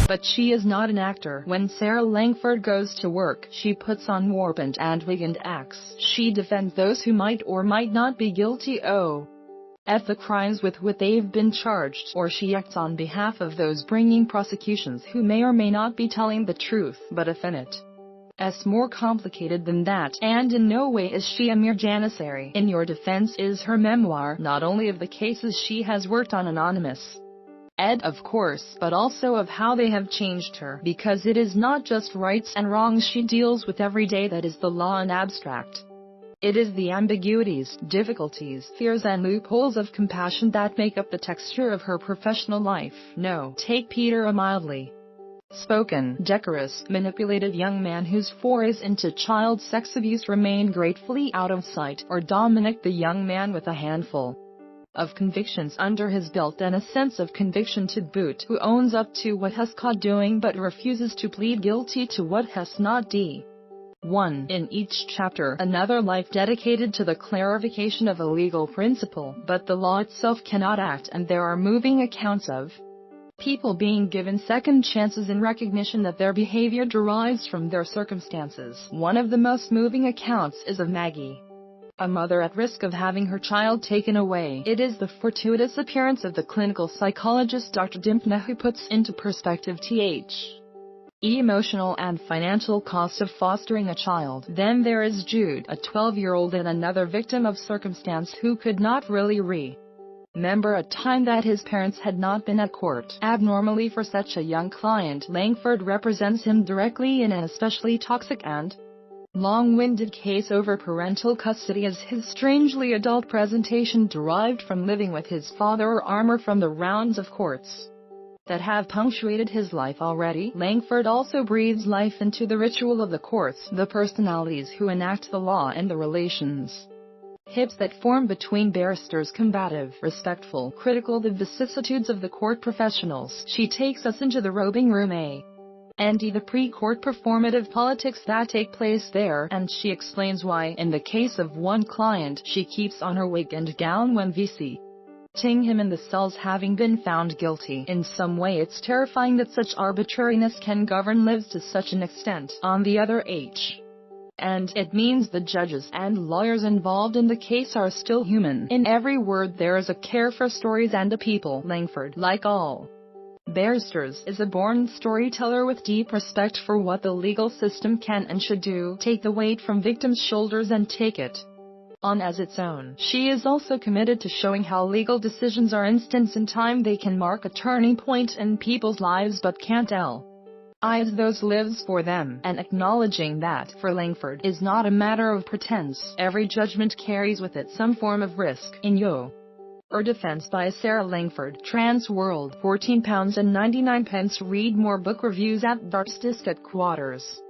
But she is not an actor. When Sarah Langford goes to work, she puts on warpant and weekend acts. She defends those who might or might not be guilty of the crimes with which they've been charged, or she acts on behalf of those bringing prosecutions who may or may not be telling the truth. But it's more complicated than that, and in no way is she a mere janissary. In Your Defense is her memoir, not only of the cases she has worked on anonymous, of course, but also of how they have changed her, because it is not just rights and wrongs she deals with every day that is the law in abstract. It is the ambiguities, difficulties, fears and loopholes of compassion that make up the texture of her professional life. No, take Peter, a mildly spoken, decorous, manipulated young man whose forays into child sex abuse remain gratefully out of sight, or Dominic, the young man with a handful of convictions under his belt and a sense of conviction to boot, who owns up to what he's caught doing but refuses to plead guilty to what he's not done. In each chapter, another life dedicated to the clarification of a legal principle, but the law itself cannot act, and there are moving accounts of people being given second chances in recognition that their behavior derives from their circumstances. One of the most moving accounts is of Maggie, a mother at risk of having her child taken away. It is the fortuitous appearance of the clinical psychologist Dr. Dimpna who puts into perspective the emotional and financial cost of fostering a child. Then there is Jude, a 12-year-old and another victim of circumstance who could not really remember a time that his parents had not been at court. Abnormally for such a young client, Langford represents him directly in an especially toxic and long-winded case over parental custody, as his strangely adult presentation derived from living with his father or armor from the rounds of courts that have punctuated his life already. Langford also breathes life into the ritual of the courts, the personalities who enact the law, and the relationships that form between barristers, combative, respectful, critical, the vicissitudes of the court professionals. She takes us into the roving room and the pre-court performative politics that take place there, and she explains why, in the case of one client, she keeps on her wig and gown when visiting him in the cells, having been found guilty. In some way it's terrifying that such arbitrariness can govern lives to such an extent. On the other and it means the judges and lawyers involved in the case are still human. In every word there is a care for stories and a people. Langford, like all barristers, is a born storyteller with deep respect for what the legal system can and should do, take the weight from victims' shoulders and take it on as its own. She is also committed to showing how legal decisions are instants in time. They can mark a turning point in people's lives but can't as those lives for them, and acknowledging that, for Langford, is not a matter of pretense. Every judgment carries with it some form of risk. In Your Defense by Sarah Langford, Trans World, £14.99. Read more book reviews at Dark's Disc at Quarters.